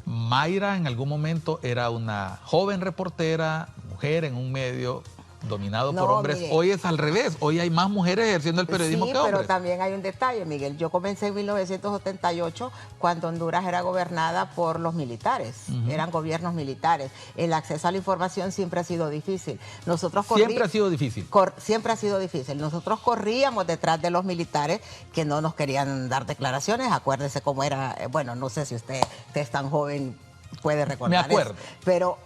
Mayra en algún momento era una joven reportera, mujer en un medio dominado por hombres. Miguel, hoy es al revés, hoy hay más mujeres ejerciendo el periodismo que hombres. Pero también hay un detalle, Miguel. Yo comencé en 1978 cuando Honduras era gobernada por los militares, eran gobiernos militares. El acceso a la información siempre ha sido difícil. Siempre ha sido difícil. Siempre ha sido difícil. Nosotros corríamos detrás de los militares que no nos querían dar declaraciones. Acuérdese cómo era, bueno, no sé si usted es tan joven, puede recordar. Me acuerdo. Eso, pero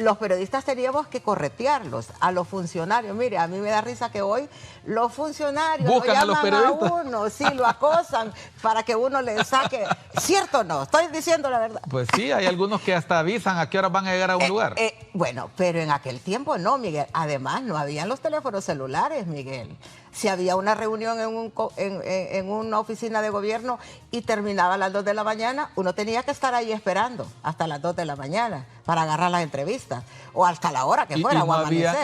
los periodistas teníamos que corretearlos a los funcionarios. Mire, a mí me da risa que hoy los funcionarios buscan lo llaman a los periodistas. A uno, sí, lo acosan para que uno le saque. ¿Cierto o no? Estoy diciendo la verdad. Pues sí, hay algunos que hasta avisan a qué hora van a llegar a un lugar. Bueno, pero en aquel tiempo no, Miguel. Además, no habían los teléfonos celulares, Miguel. Si había una reunión en una oficina de gobierno y terminaba a las 2 de la mañana, uno tenía que estar ahí esperando hasta las 2 de la mañana para agarrar las entrevistas, o hasta la hora que fuera,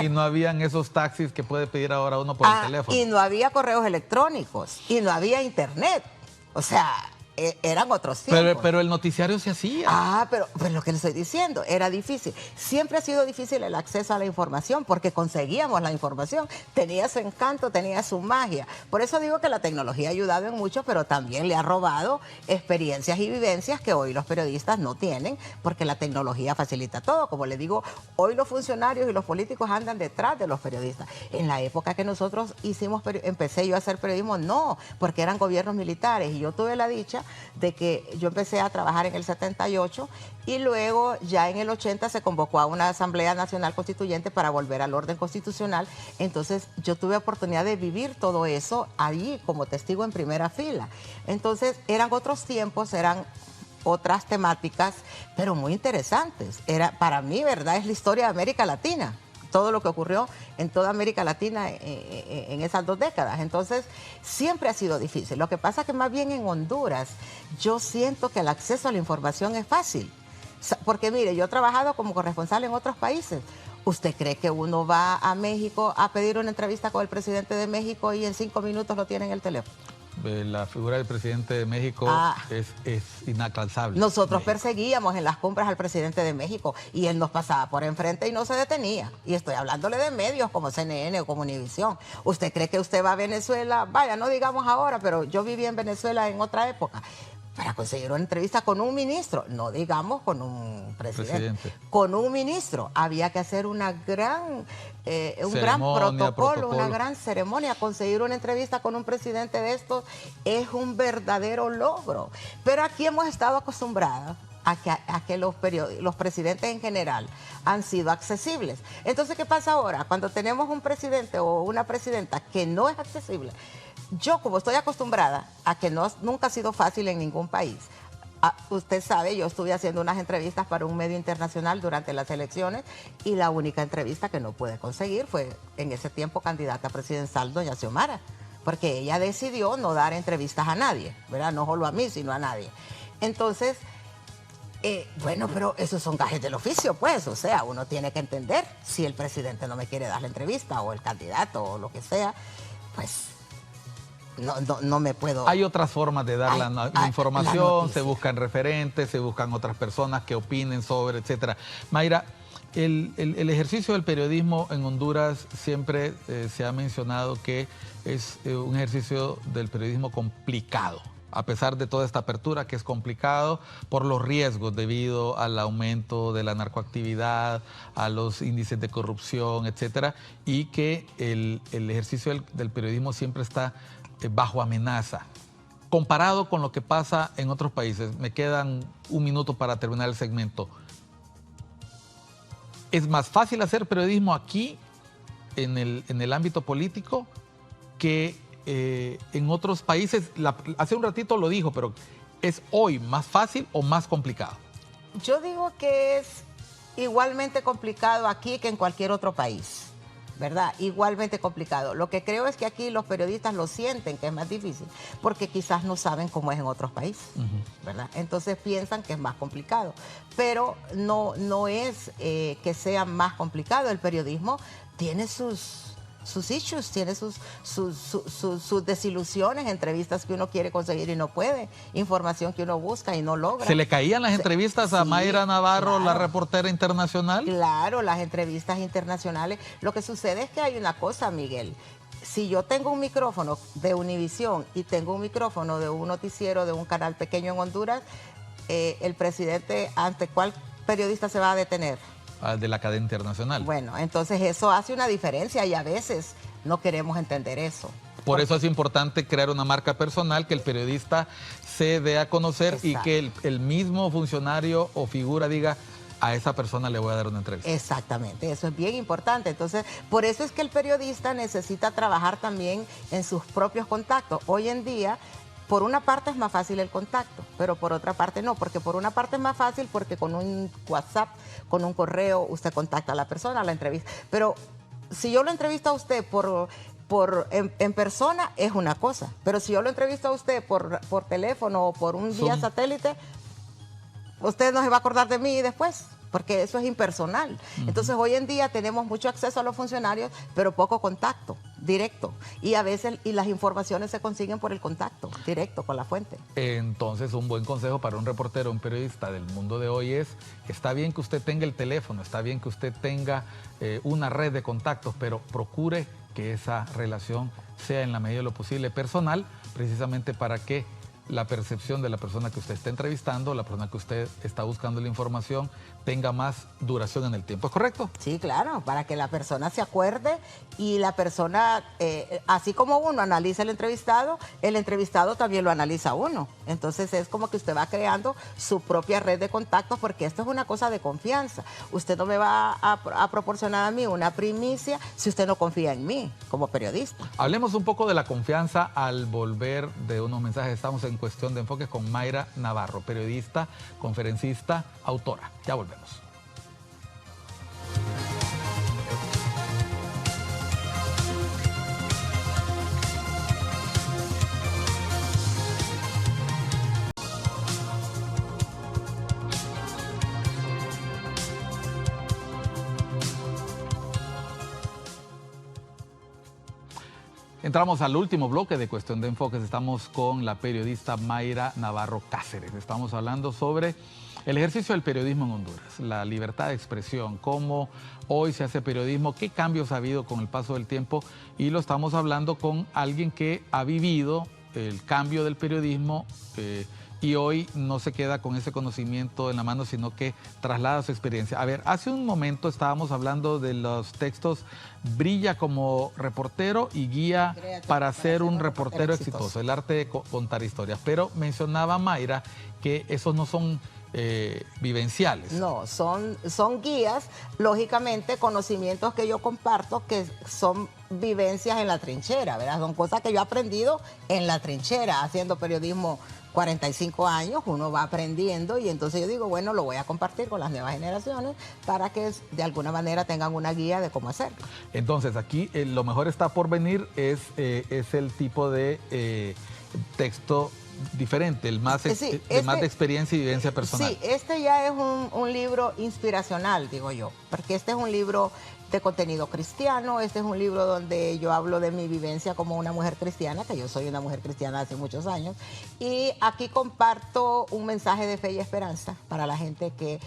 y no habían esos taxis que puede pedir ahora uno por el teléfono. Y no había correos electrónicos, y no había internet. O sea, eran otros tiempos. Pero el noticiario se hacía. Pero lo que le estoy diciendo, era difícil. Siempre ha sido difícil el acceso a la información porque conseguíamos la información. Tenía su encanto, tenía su magia. Por eso digo que la tecnología ha ayudado en mucho, pero también le ha robado experiencias y vivencias que hoy los periodistas no tienen porque la tecnología facilita todo. Como le digo, hoy los funcionarios y los políticos andan detrás de los periodistas. En la época que nosotros empecé yo a hacer periodismo, no, porque eran gobiernos militares y yo tuve la dicha de que yo empecé a trabajar en el 78 y luego ya en el 80 se convocó a una Asamblea Nacional Constituyente para volver al orden constitucional. Entonces yo tuve oportunidad de vivir todo eso allí como testigo en primera fila. Entonces eran otros tiempos, eran otras temáticas, pero muy interesantes. Para mí, ¿verdad? Es la historia de América Latina. Todo lo que ocurrió en toda América Latina en esas 2 décadas. Entonces, siempre ha sido difícil. Lo que pasa es que más bien en Honduras, yo siento que el acceso a la información es fácil. Porque mire, yo he trabajado como corresponsal en otros países. ¿Usted cree que uno va a México a pedir una entrevista con el presidente de México y en 5 minutos lo tiene en el teléfono? La figura del presidente de México es inalcanzable. Nosotros perseguíamos en las compras al presidente de México y él nos pasaba por enfrente y no se detenía. Y estoy hablándole de medios como CNN o como Univisión. ¿Usted cree que usted va a Venezuela? Vaya, no digamos ahora, pero yo viví en Venezuela en otra época. Para conseguir una entrevista con un ministro, no digamos con un presidente. Con un ministro había que hacer un gran protocolo, una gran ceremonia. Conseguir una entrevista con un presidente de estos es un verdadero logro. Pero aquí hemos estado acostumbrados a que los presidentes en general han sido accesibles. Entonces, ¿qué pasa ahora? Cuando tenemos un presidente o una presidenta que no es accesible, yo, como estoy acostumbrada a que nunca ha sido fácil en ningún país, usted sabe, yo estuve haciendo unas entrevistas para un medio internacional durante las elecciones y la única entrevista que no pude conseguir fue en ese tiempo candidata presidencial, doña Xiomara, porque ella decidió no dar entrevistas a nadie, ¿verdad? No solo a mí, sino a nadie. Entonces, bueno, pero esos son gajes del oficio, pues, o sea, uno tiene que entender si el presidente no me quiere dar la entrevista o el candidato o lo que sea, pues no me puedo... Hay otras formas de dar la información, se buscan referentes, se buscan otras personas que opinen sobre, etcétera. Mayra, el ejercicio del periodismo en Honduras siempre se ha mencionado que es un ejercicio del periodismo complicado, a pesar de toda esta apertura, que es complicado por los riesgos debido al aumento de la narcoactividad, a los índices de corrupción, etcétera, y que el ejercicio del periodismo siempre está bajo amenaza. Comparado con lo que pasa en otros países, me quedan un minuto para terminar el segmento. ¿Es más fácil hacer periodismo aquí, en el ámbito político, que en otros países? Hace un ratito lo dijo, pero ¿es hoy más fácil o más complicado? Yo digo que es igualmente complicado aquí que en cualquier otro país, ¿verdad? Igualmente complicado. Lo que creo es que aquí los periodistas lo sienten que es más difícil, porque quizás no saben cómo es en otros países, ¿verdad? Entonces piensan que es más complicado, pero no es que sea más complicado. El periodismo tiene sus sus issues, tiene sus desilusiones, entrevistas que uno quiere conseguir y no puede, información que uno busca y no logra. ¿Se le caían las entrevistas a Mayra Navarro, claro, la reportera internacional? Claro, las entrevistas internacionales. Lo que sucede es que hay una cosa, Miguel. Si yo tengo un micrófono de Univisión y tengo un micrófono de un noticiero de un canal pequeño en Honduras, el presidente, ¿ante cuál periodista se va a detener? De la cadena internacional. Bueno, entonces eso hace una diferencia y a veces no queremos entender eso. Por eso es importante crear una marca personal, que el periodista se dé a conocer. Exacto. Y que el mismo funcionario o figura diga, a esa persona le voy a dar una entrevista. Exactamente, eso es bien importante. Entonces, por eso es que el periodista necesita trabajar también en sus propios contactos. Hoy en día, por una parte es más fácil el contacto, pero por otra parte no, porque por una parte es más fácil porque con un WhatsApp, con un correo, usted contacta a la persona, la entrevista. Pero si yo lo entrevisto a usted en persona, es una cosa. Pero si yo lo entrevisto a usted por teléfono o por un vía satélite, usted no se va a acordar de mí después, porque eso es impersonal. Entonces, hoy en día tenemos mucho acceso a los funcionarios, pero poco contacto directo. Y a veces las informaciones se consiguen por el contacto directo con la fuente. Entonces, un buen consejo para un reportero, un periodista del mundo de hoy es, está bien que usted tenga el teléfono, está bien que usted tenga una red de contactos, pero procure que esa relación sea en la medida de lo posible personal, precisamente para que la percepción de la persona que usted está entrevistando, la persona que usted está buscando la información, tenga más duración en el tiempo. ¿Es correcto? Sí, claro, para que la persona se acuerde y la persona, así como uno analiza el entrevistado también lo analiza uno. Entonces es como que usted va creando su propia red de contactos, porque esto es una cosa de confianza. Usted no me va a proporcionar a mí una primicia si usted no confía en mí como periodista. Hablemos un poco de la confianza al volver de unos mensajes. Estamos en Cuestión de Enfoques con Mayra Navarro, periodista, conferencista, autora. Ya volvemos. Entramos al último bloque de Cuestión de Enfoques. Estamos con la periodista Mayra Navarro Cáceres. Estamos hablando sobre el ejercicio del periodismo en Honduras, la libertad de expresión, cómo hoy se hace periodismo, qué cambios ha habido con el paso del tiempo, y lo estamos hablando con alguien que ha vivido el cambio del periodismo y hoy no se queda con ese conocimiento en la mano, sino que traslada su experiencia. A ver, hace un momento estábamos hablando de los textos Brilla como reportero y guía para ser un reportero exitoso, el arte de contar historias. Pero mencionaba Mayra que esos no son vivenciales. No, son guías, lógicamente conocimientos que yo comparto que son vivencias en la trinchera, ¿verdad? Son cosas que yo he aprendido en la trinchera, haciendo periodismo 45 años, uno va aprendiendo y entonces yo digo, bueno, lo voy a compartir con las nuevas generaciones para que de alguna manera tengan una guía de cómo hacerlo. Entonces aquí lo mejor está por venir es el tipo de texto diferente, el más, más de experiencia y vivencia personal. Sí, este ya es un libro inspiracional, digo yo, porque este es un libro de contenido cristiano, este es un libro donde yo hablo de mi vivencia como una mujer cristiana, que yo soy una mujer cristiana hace muchos años, y aquí comparto un mensaje de fe y esperanza para la gente que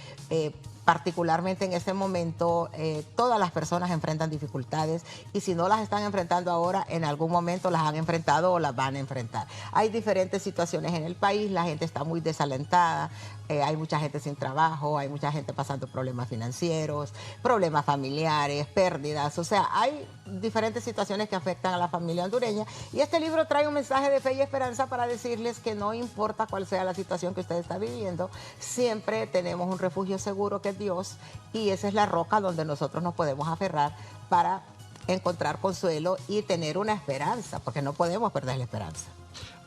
particularmente en este momento todas las personas enfrentan dificultades y si no las están enfrentando ahora, en algún momento las han enfrentado o las van a enfrentar. Hay diferentes situaciones en el país, la gente está muy desalentada, hay mucha gente sin trabajo, hay mucha gente pasando problemas financieros, problemas familiares, pérdidas, o sea, hay diferentes situaciones que afectan a la familia hondureña y este libro trae un mensaje de fe y esperanza para decirles que no importa cuál sea la situación que usted está viviendo, siempre tenemos un refugio seguro que es Dios y esa es la roca donde nosotros nos podemos aferrar para encontrar consuelo y tener una esperanza, porque no podemos perder la esperanza.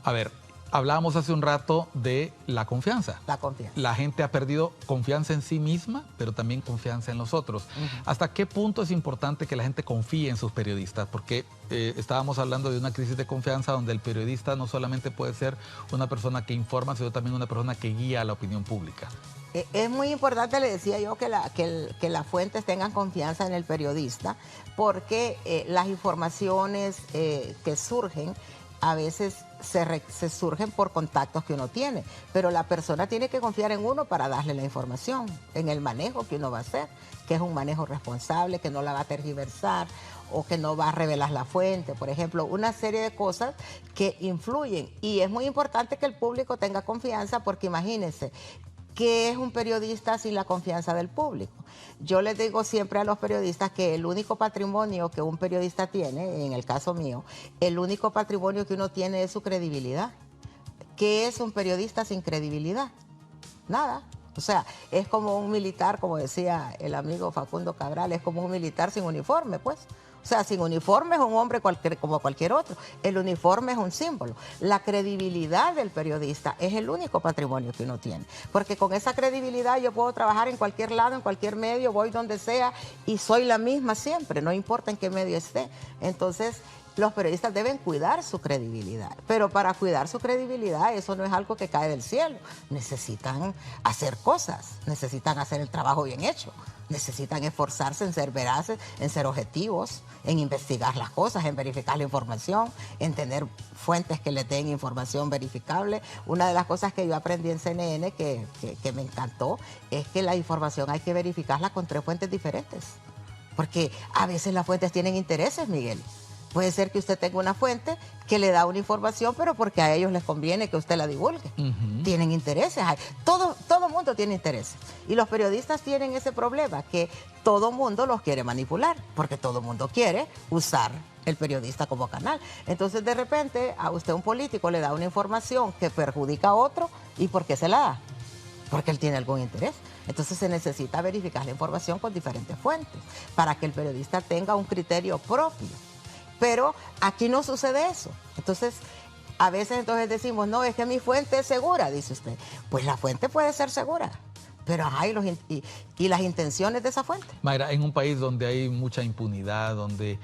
A ver, Hablábamos hace un rato de la confianza. La confianza. La gente ha perdido confianza en sí misma, pero también confianza en los otros. ¿Hasta qué punto es importante que la gente confíe en sus periodistas? Porque estábamos hablando de una crisis de confianza donde el periodista no solamente puede ser una persona que informa, sino también una persona que guía a la opinión pública. Es muy importante, le decía yo, que las fuentes tengan confianza en el periodista, porque las informaciones que surgen a veces se surgen por contactos que uno tiene, pero la persona tiene que confiar en uno para darle la información, en el manejo que uno va a hacer, que es un manejo responsable, que no la va a tergiversar o que no va a revelar la fuente, por ejemplo, una serie de cosas que influyen. Y es muy importante que el público tenga confianza, porque imagínense, ¿qué es un periodista sin la confianza del público? Yo les digo siempre a los periodistas que el único patrimonio que un periodista tiene, en el caso mío, el único patrimonio que uno tiene es su credibilidad. ¿Qué es un periodista sin credibilidad? Nada. O sea, es como un militar, como decía el amigo Facundo Cabral, es como un militar sin uniforme, pues. O sea, sin uniforme es un hombre como cualquier otro. El uniforme es un símbolo. La credibilidad del periodista es el único patrimonio que uno tiene. Porque con esa credibilidad yo puedo trabajar en cualquier lado, en cualquier medio, voy donde sea y soy la misma siempre, no importa en qué medio esté. Entonces, los periodistas deben cuidar su credibilidad, pero para cuidar su credibilidad eso no es algo que cae del cielo. Necesitan hacer cosas, necesitan hacer el trabajo bien hecho, necesitan esforzarse en ser veraces, en ser objetivos, en investigar las cosas, en verificar la información, en tener fuentes que le den información verificable. Una de las cosas que yo aprendí en CNN que me encantó es que la información hay que verificarla con 3 fuentes diferentes, porque a veces las fuentes tienen intereses, Miguel. Puede ser que usted tenga una fuente que le da una información, pero porque a ellos les conviene que usted la divulgue. Tienen intereses. Todo mundo tiene intereses. Y los periodistas tienen ese problema, que todo mundo los quiere manipular, porque todo mundo quiere usar el periodista como canal. Entonces, de repente, a usted un político le da una información que perjudica a otro, ¿y por qué se la da? Porque él tiene algún interés. Entonces se necesita verificar la información con diferentes fuentes para que el periodista tenga un criterio propio. Pero aquí no sucede eso. Entonces, a veces decimos, no, es que mi fuente es segura, dice usted. Pues la fuente puede ser segura, pero y las intenciones de esa fuente. Mayra, en un país donde hay mucha impunidad, donde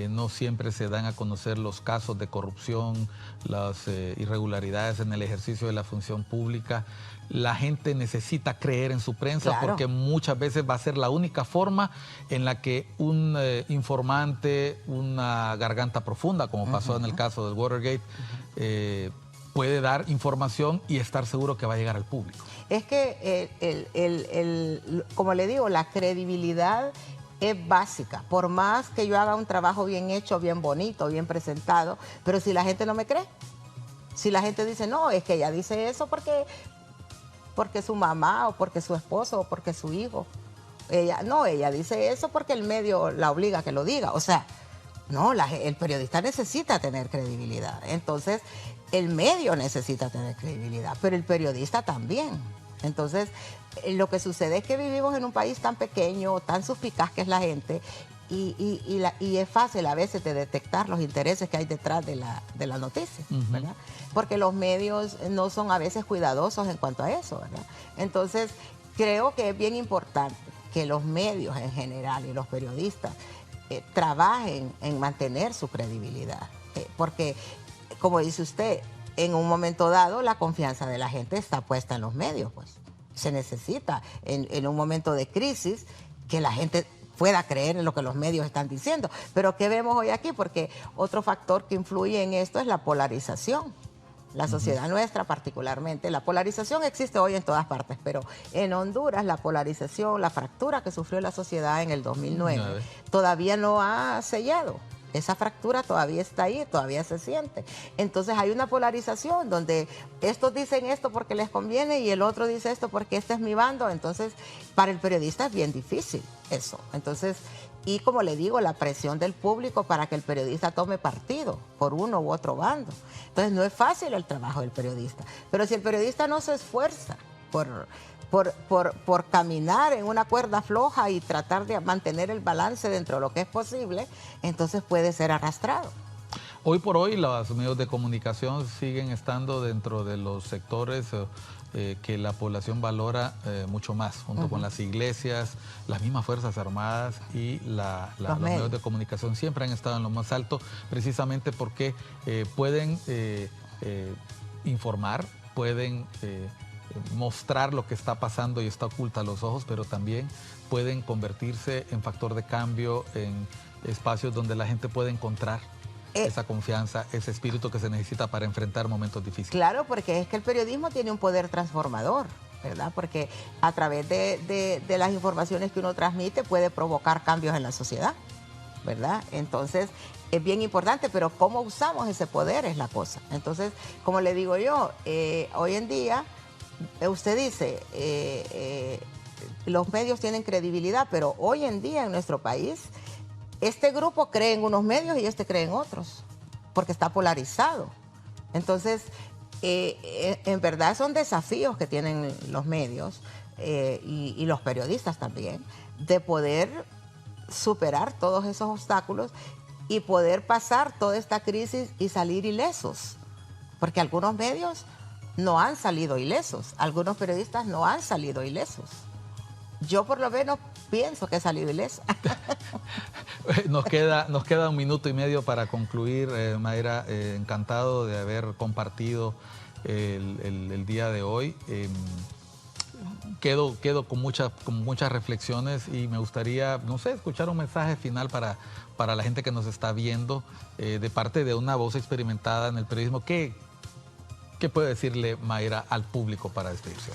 no siempre se dan a conocer los casos de corrupción, las irregularidades en el ejercicio de la función pública, la gente necesita creer en su prensa, claro, porque muchas veces va a ser la única forma en la que un informante, una garganta profunda, como pasó en el caso del Watergate, puede dar información y estar seguro que va a llegar al público. Es que, como le digo, la credibilidad es básica. Por más que yo haga un trabajo bien hecho, bien bonito, bien presentado, pero si la gente no me cree, si la gente dice, no, es que ella dice eso porque su mamá, o porque su esposo, o porque su hijo. Ella dice eso porque el medio la obliga a que lo diga. O sea, no, el periodista necesita tener credibilidad. Entonces, el medio necesita tener credibilidad, pero el periodista también. Entonces, lo que sucede es que vivimos en un país tan pequeño, tan suspicaz que es la gente, y es fácil a veces de detectar los intereses que hay detrás de la noticia, ¿verdad? Porque los medios no son a veces cuidadosos en cuanto a eso, ¿verdad? Entonces, creo que es bien importante que los medios en general y los periodistas trabajen en mantener su credibilidad, porque, como dice usted, en un momento dado la confianza de la gente está puesta en los medios, pues. Se necesita en un momento de crisis que la gente pueda creer en lo que los medios están diciendo. Pero ¿qué vemos hoy aquí? Porque otro factor que influye en esto es la polarización. La sociedad nuestra particularmente, la polarización existe hoy en todas partes, pero en Honduras la polarización, la fractura que sufrió la sociedad en el 2009, todavía no ha sellado. Esa fractura todavía está ahí, todavía se siente. Entonces hay una polarización donde estos dicen esto porque les conviene y el otro dice esto porque este es mi bando. Entonces, para el periodista es bien difícil eso. Entonces, y como le digo, la presión del público para que el periodista tome partido por uno u otro bando. Entonces, no es fácil el trabajo del periodista. Pero si el periodista no se esfuerza por caminar en una cuerda floja y tratar de mantener el balance dentro de lo que es posible, entonces puede ser arrastrado. Hoy por hoy los medios de comunicación siguen estando dentro de los sectores que la población valora mucho más, junto con las iglesias, las mismas Fuerzas Armadas y los medios de comunicación siempre han estado en lo más alto, precisamente porque pueden informar, pueden mostrar lo que está pasando y está oculta a los ojos, pero también pueden convertirse en factor de cambio, en espacios donde la gente puede encontrar esa confianza, ese espíritu que se necesita para enfrentar momentos difíciles. Claro, porque es que el periodismo tiene un poder transformador, ¿verdad? Porque a través de las informaciones que uno transmite puede provocar cambios en la sociedad, ¿verdad? Entonces, es bien importante, pero cómo usamos ese poder es la cosa. Entonces, como le digo yo, hoy en día, usted dice, los medios tienen credibilidad, pero hoy en día en nuestro país, este grupo cree en unos medios y este cree en otros, porque está polarizado. Entonces, en verdad son desafíos que tienen los medios y los periodistas también, de poder superar todos esos obstáculos y poder pasar toda esta crisis y salir ilesos, porque algunos medios no han salido ilesos, algunos periodistas no han salido ilesos. Yo por lo menos pienso que he salido ilesa. Nos queda 1 minuto y medio para concluir, Mayra. Encantado de haber compartido el día de hoy. Quedo con muchas reflexiones y me gustaría, no sé, escuchar un mensaje final para la gente que nos está viendo, de parte de una voz experimentada en el periodismo. ¿Qué puede decirle Mayra al público para despedirse?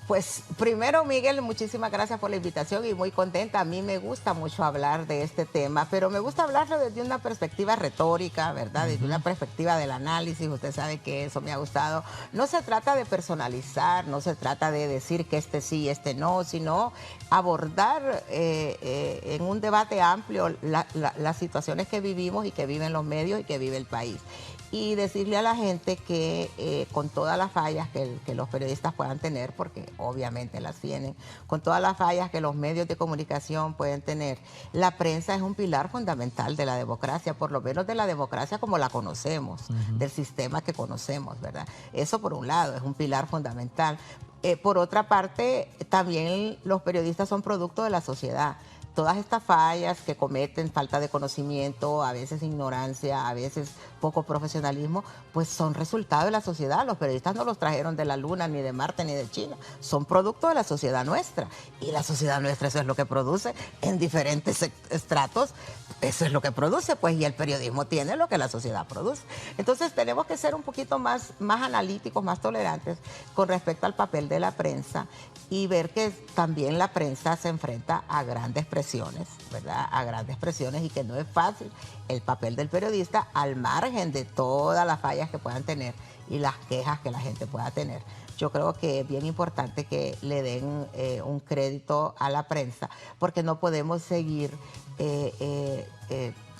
Pues primero, Miguel, muchísimas gracias por la invitación y muy contenta. A mí me gusta mucho hablar de este tema, pero me gusta hablarlo desde una perspectiva retórica, ¿verdad? Desde una perspectiva del análisis. Usted sabe que eso me ha gustado. No se trata de personalizar, no se trata de decir que este sí, este no, sino abordar en un debate amplio las situaciones que vivimos y que viven los medios y que vive el país. Y decirle a la gente que con todas las fallas que los periodistas puedan tener, porque obviamente las tienen, con todas las fallas que los medios de comunicación pueden tener, la prensa es un pilar fundamental de la democracia, por lo menos de la democracia como la conocemos, del sistema que conocemos, ¿verdad? Eso por un lado, es un pilar fundamental. Por otra parte, también los periodistas son producto de la sociedad. Todas estas fallas que cometen, falta de conocimiento, a veces ignorancia, a veces poco profesionalismo, pues son resultado de la sociedad. Los periodistas no los trajeron de la Luna, ni de Marte, ni de China. Son producto de la sociedad nuestra. Y la sociedad nuestra eso es lo que produce en diferentes estratos. Eso es lo que produce, pues, y el periodismo tiene lo que la sociedad produce. Entonces tenemos que ser un poquito más analíticos, más tolerantes con respecto al papel de la prensa y ver que también la prensa se enfrenta a grandes presiones, ¿verdad? A grandes presiones, y que no es fácil el papel del periodista al margen de todas las fallas que puedan tener y las quejas que la gente pueda tener. Yo creo que es bien importante que le den un crédito a la prensa, porque no podemos seguir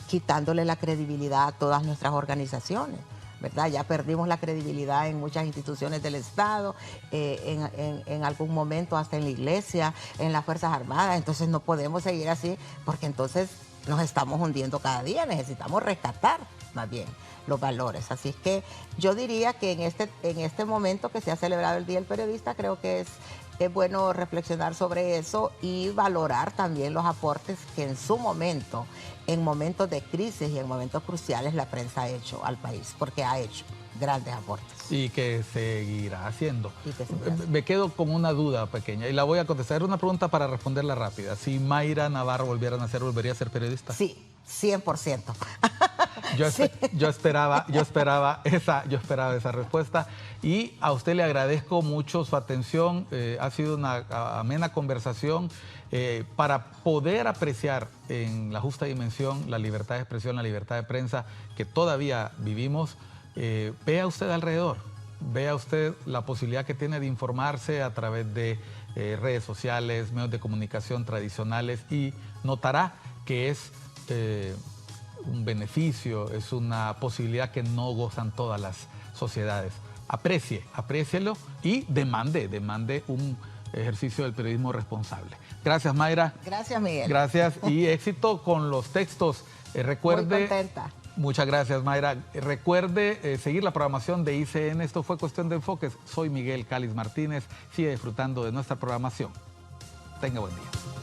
quitándole la credibilidad a todas nuestras organizaciones, ¿verdad? Ya perdimos la credibilidad en muchas instituciones del Estado, en algún momento hasta en la Iglesia, en las Fuerzas Armadas. Entonces no podemos seguir así, porque entonces nos estamos hundiendo cada día. Necesitamos rescatar más bien los valores. Así es que yo diría que en este momento que se ha celebrado el Día del Periodista, creo que es bueno reflexionar sobre eso y valorar también los aportes que en su momento, en momentos de crisis y en momentos cruciales, la prensa ha hecho al país, porque ha hecho grandes aportes. Y que seguirá haciendo. Me quedo con una duda pequeña y la voy a contestar. Era una pregunta para responderla rápida. Si Mayra Navarro volviera a nacer, ¿volvería a ser periodista? Sí, 100%. Yo esperaba esa respuesta, y a usted le agradezco mucho su atención. Ha sido una amena conversación para poder apreciar en la justa dimensión la libertad de expresión, la libertad de prensa que todavía vivimos. Vea usted alrededor, vea usted la posibilidad que tiene de informarse a través de redes sociales, medios de comunicación tradicionales, y notará que es un beneficio, es una posibilidad que no gozan todas las sociedades. Aprécielo y demande un ejercicio del periodismo responsable. Gracias, Mayra. Gracias, Miguel. Gracias y éxito con los textos. Recuerde, muy contenta. Muchas gracias, Mayra. Recuerde seguir la programación de ICN. Esto fue Cuestión de Enfoques. Soy Miguel Cáliz Martínez. Sigue disfrutando de nuestra programación. Tenga buen día.